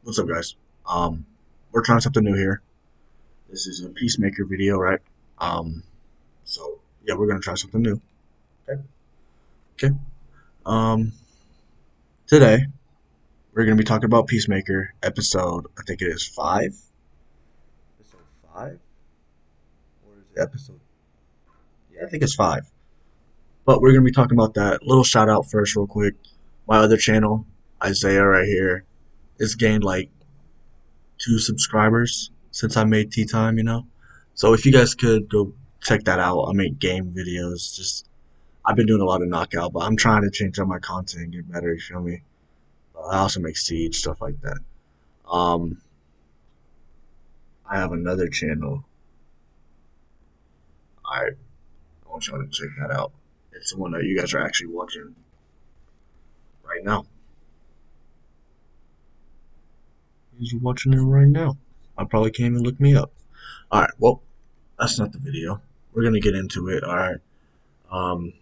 What's up, guys? We're trying something new here. This is a Peacemaker video, right? Um, so yeah, we're gonna try something new. Okay. Okay. Um, Today we're gonna be talking about Peacemaker episode. I think it is five. Episode five, or is it episode? Yeah, I think it's five. But we're gonna be talking about that. Little shout out first, real quick. My other channel, Isaiah, right here, has gained like 2 subscribers since I made Tea Time. So if you guys could go check that out, I make game videos. Just I've been doing a lot of knockout, but I'm trying to change up my content and get better. You feel me? I also make Siege stuff like that. Um, I have another channel. I want y'all to check that out. It's the one that you guys are actually watching right now. You guys are watching it right now. I probably can't even look me up. All right. Well, that's not the video. We're gonna get into it. All right. Um,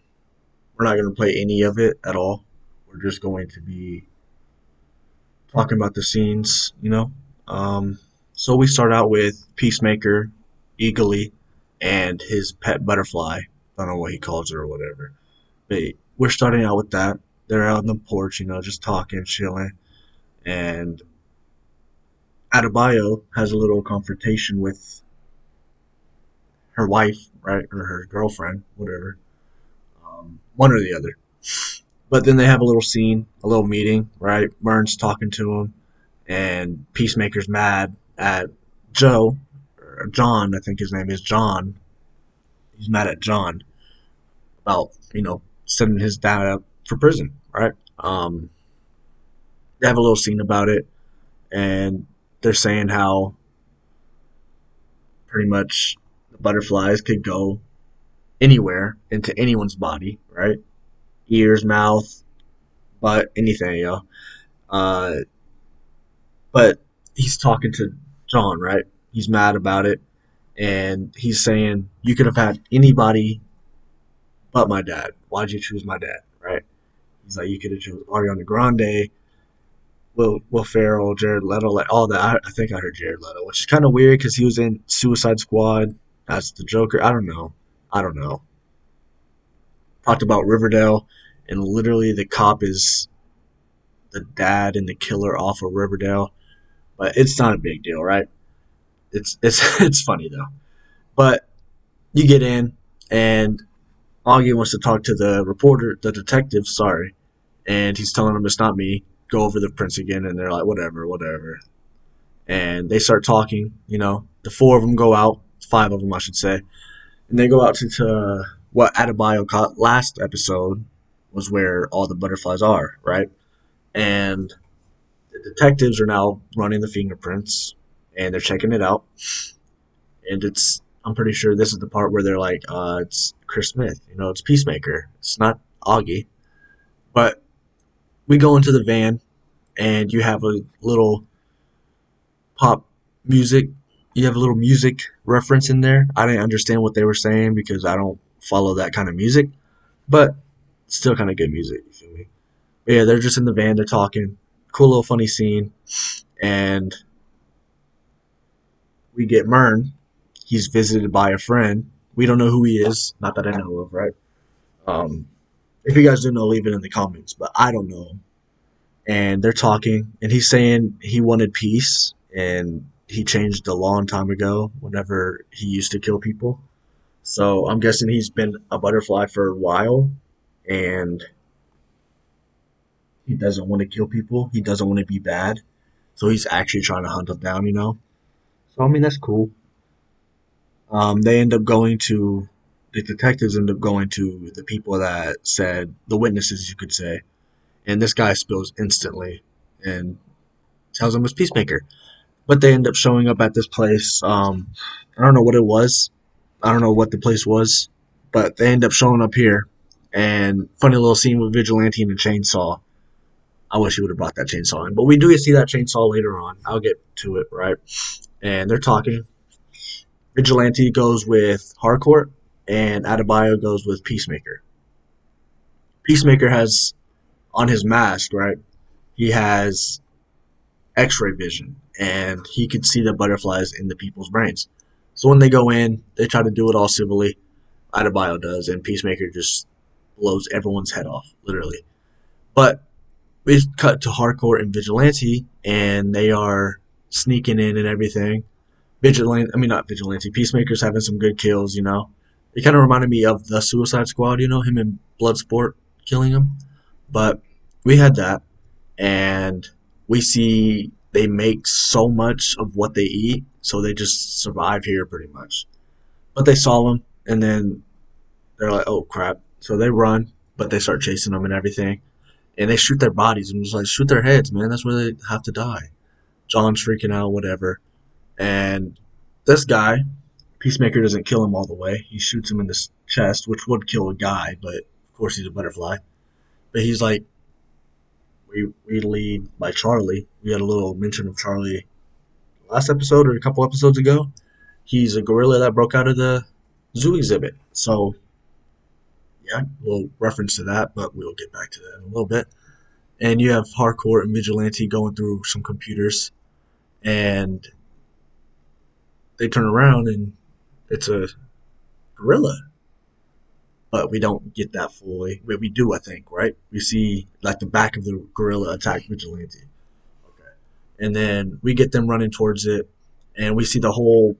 we're not gonna play any of it at all. We're just going to be talking about the scenes. Um, so we start out with Peacemaker, Eagly, and his pet butterfly. I don't know what he calls her or whatever. But we're starting out with that. They're out on the porch, just talking, chilling. And Adebayo has a little confrontation with her wife, right? Or her girlfriend, whatever. One or the other. But then they have a little scene, a little meeting, right? Mern's talking to him, and Peacemaker's mad at Joe, or John, I think his name is John. He's mad at John about, sending his dad up for prison, right? They have a little scene about it, and they're saying how pretty much the butterflies could go anywhere into anyone's body, right? Ears, mouth, butt, anything. Uh, but he's talking to John, right? He's mad about it, and he's saying, "You could have had anybody but my dad. Why'd you choose my dad?" Right? He's like, "You could have chosen Ariana Grande, Will Ferrell, Jared Leto, like all that." I think I heard Jared Leto, which is kind of weird because he was in Suicide Squad as the Joker. I don't know. I don't know. Talked about Riverdale, and literally the cop is the dad and the killer off of Riverdale, but it's not a big deal, right? It's it's funny though. But you get in, and Augie wants to talk to the reporter, the detective. Sorry, and he's telling him it's not me. Go over the prints again, and they're like, whatever, whatever. And they start talking. The four of them go out, five of them, I should say, and they go out to what Adebayo caught last episode was where all the butterflies are, right? And the detectives are now running the fingerprints, and they're checking it out. And I'm pretty sure this is the part where they're like, it's Chris Smith, it's Peacemaker. It's not Augie. But we go into the van, and you have a little pop music. You have a little music reference in there. I didn't understand what they were saying because I don't follow that kind of music, but still kind of good music. You feel me? But yeah, they're just in the van. They're talking. Cool little funny scene, and we get Mern. He's visited by a friend. We don't know who he is. Not that I know of, right? Um, if you guys do know, leave it in the comments. But I don't know him. And they're talking, and he's saying he wanted peace, and he changed a long time ago whenever he used to kill people. So I'm guessing he's been a butterfly for a while, and he doesn't want to kill people. He doesn't want to be bad. So he's actually trying to hunt them down. So I mean that's cool. They end up going to the detectives end up going to the people that said the witnesses, you could say, and this guy spills instantly and tells them it's Peacemaker. But they end up showing up at this place. I don't know what it was. I don't know what the place was, but they end up showing up here. And funny little scene with Vigilante and a chainsaw. I wish he would have brought that chainsaw in, but we do see that chainsaw later on. I'll get to it, right? And they're talking. Vigilante goes with Harcourt, and Adebayo goes with Peacemaker. Peacemaker has on his mask, right? He has X-ray vision, and he could see the butterflies in the people's brains. So when they go in, they try to do it all civilly. Adebayo does, and Peacemaker just blows everyone's head off, literally. But we cut to Hardcore and Vigilante, and they are sneaking in and everything. Vigilante, I mean not Vigilante. Peacemaker's having some good kills, you know. It kind of reminded me of the Suicide Squad, you know, him and Bloodsport killing him. But we had that, and we see they make so much of what they eat, so they just survive here pretty much. But they saw him, and then they're like, "Oh crap!" So they run, but they start chasing them and everything, and they shoot their bodies and just like shoot their heads, man. That's where they have to die. John's freaking out, whatever, and this guy, Peacemaker doesn't kill him all the way. He shoots him in the chest, which would kill a guy, but of course he's a butterfly. But he's like, we lead by Charlie. We had a little mention of Charlie last episode or a couple episodes ago. He's a gorilla that broke out of the zoo exhibit. So yeah, we'll reference to that, but we'll get back to that in a little bit. And you have Hardcore and Vigilante going through some computers, and they turn around and it's a gorilla. But we don't get that fully. We do, I think, right? We see like the back of the gorilla attack Vigilante. Okay. And then we get them running towards it, and we see the whole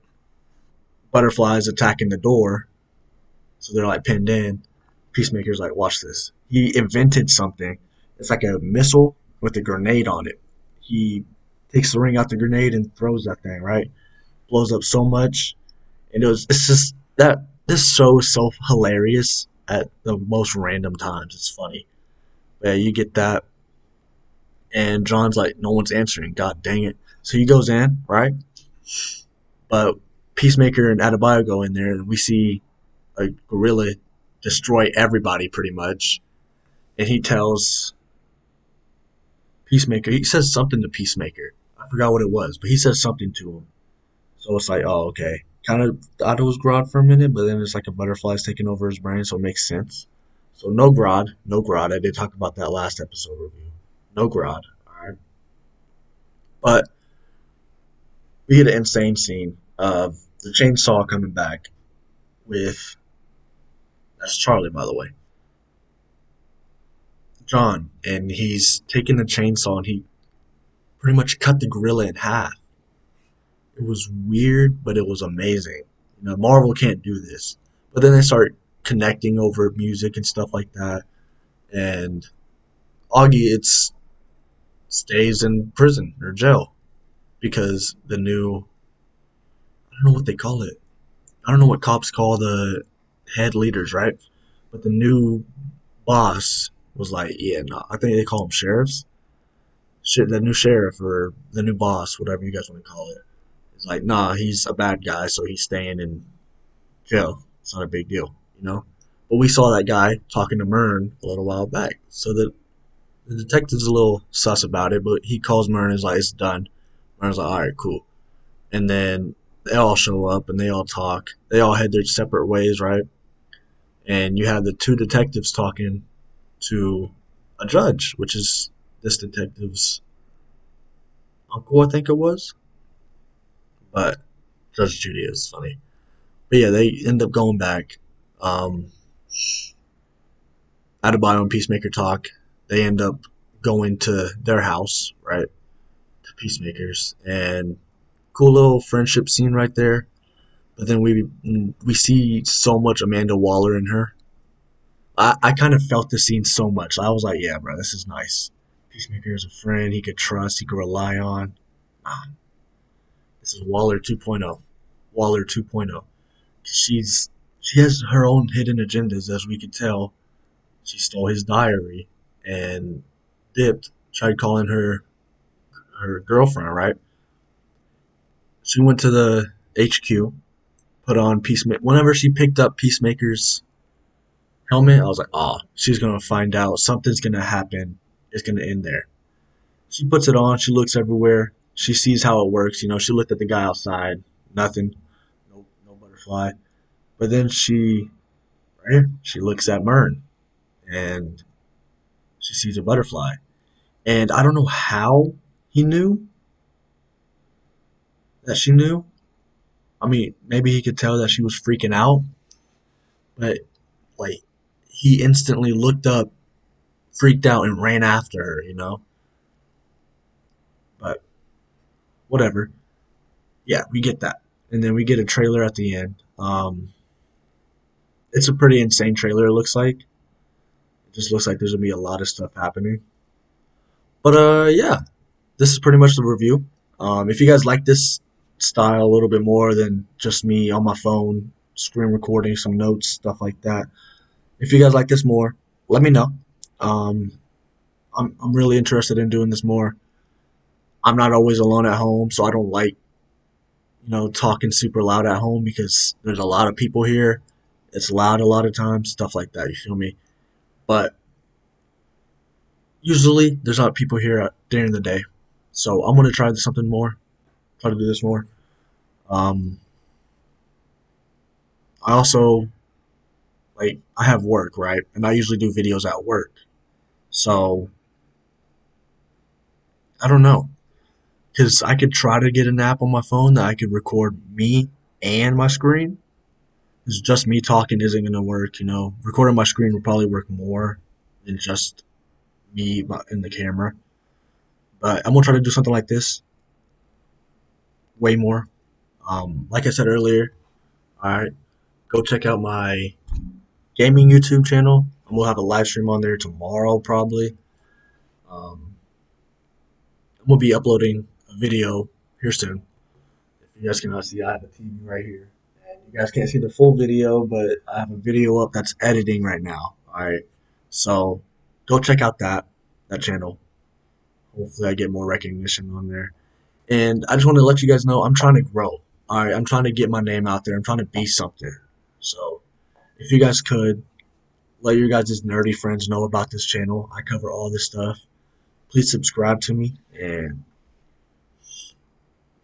butterflies attacking the door. So they're like pinned in. Peacemaker's like, watch this. He invented something. It's like a missile with a grenade on it. He takes the ring out the grenade and throws that thing, right? Blows up so much. And it's just that this show is so hilarious at the most random times. It's funny. Yeah, you get that. And John's like, no one's answering. God dang it. So he goes in, right? But Peacemaker and Adebayo go in there, and we see a gorilla destroy everybody pretty much. And he tells Peacemaker, he says something to Peacemaker. I forgot what it was, but he says something to him. So it's like, oh, okay. Kind of thought it was Grodd for a minute, but then it's like a butterfly's taking over his brain, so it makes sense. So no Grodd, no Grodd. I did talk about that last episode review. No Grodd. Alright. But we get an insane scene of the chainsaw coming back with, that's Charlie, by the way, John, and he's taking the chainsaw and he pretty much cut the gorilla in half. It was weird, but it was amazing. You know, Marvel can't do this. But then they start connecting over music and stuff like that. And Augie, it's stays in prison or jail because the new, I don't know what they call it. I don't know what cops call the head leaders, right? But the new boss was like, yeah, no, I think they call them sheriffs. Shit, the new sheriff or the new boss, whatever you guys want to call it, is like, nah, he's a bad guy, so he's staying in jail. It's not a big deal, you know. But we saw that guy talking to Mern a little while back, so the detective's a little sus about it. But he calls Mern and is like, it's done. Mern's like, all right, cool. And then they all show up and they all talk. They all head their separate ways, right? And you have the two detectives talking to a judge, which is this detective's uncle, I think it was. But Judge Judy is funny. But yeah, they end up going back. Um, Adebayo and Peacemaker talk. They end up going to their house, right? To Peacemaker's, and cool little friendship scene right there. But then we see so much Amanda Waller in her. I kind of felt the scene so much. I was like, yeah, bro, this is nice. Peacemaker is a friend he could trust, he could rely on. Ah, this is Waller 2.0. Waller 2.0. She has her own hidden agendas, as we could tell. She stole his diary and dipped. Tried calling her girlfriend, right? She went to the HQ, put on Peacemaker. Whenever she picked up Peacemaker's helmet, I was like, oh, she's gonna find out. Something's gonna happen. It's gonna end there. She puts it on. She looks everywhere. She sees how it works. You know, she looked at the guy outside. Nothing. No butterfly. But then she looks at Mern and she sees a butterfly. And I don't know how he knew, that she knew. I mean, maybe he could tell that she was freaking out, but like he instantly looked up, freaked out, and ran after her. But whatever. Yeah, we get that, and then we get a trailer at the end. It's a pretty insane trailer. It looks like. It just looks like there's gonna be a lot of stuff happening. But yeah, this is pretty much the review. If you guys like this style a little bit more than just me on my phone, screen recording some notes, stuff like that. If you guys like this more, let me know. Um, I'm really interested in doing this more. I'm not always alone at home, so I don't like talking super loud at home because there's a lot of people here. It's loud a lot of times, stuff like that. You feel me? But usually there's not people here during the day, so I'm gonna try something more. Try to do this more. Um, I also I have work, right? And I usually do videos at work. So I don't know. Because I could try to get an app on my phone that I could record me and my screen. It's just me talking isn't going to work. Recording my screen would probably work more than just me in the camera. But I'm going to try to do something like this way more. Like I said earlier, alright, go check out my gaming YouTube channel. We'll have a live stream on there tomorrow, probably. Um, I'm gonna be uploading a video here soon. If you guys cannot see, I have a TV right here. And you guys can't see the full video, but I have a video up that's editing right now. Alright. So go check out that channel. Hopefully I get more recognition on there. And I just want to let you guys know I'm trying to grow. Alright, I'm trying to get my name out there. I'm trying to be something. So if you guys could let your guys' nerdy friends know about this channel. I cover all this stuff. Please subscribe to me and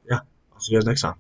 yeah, I'll see you guys next time.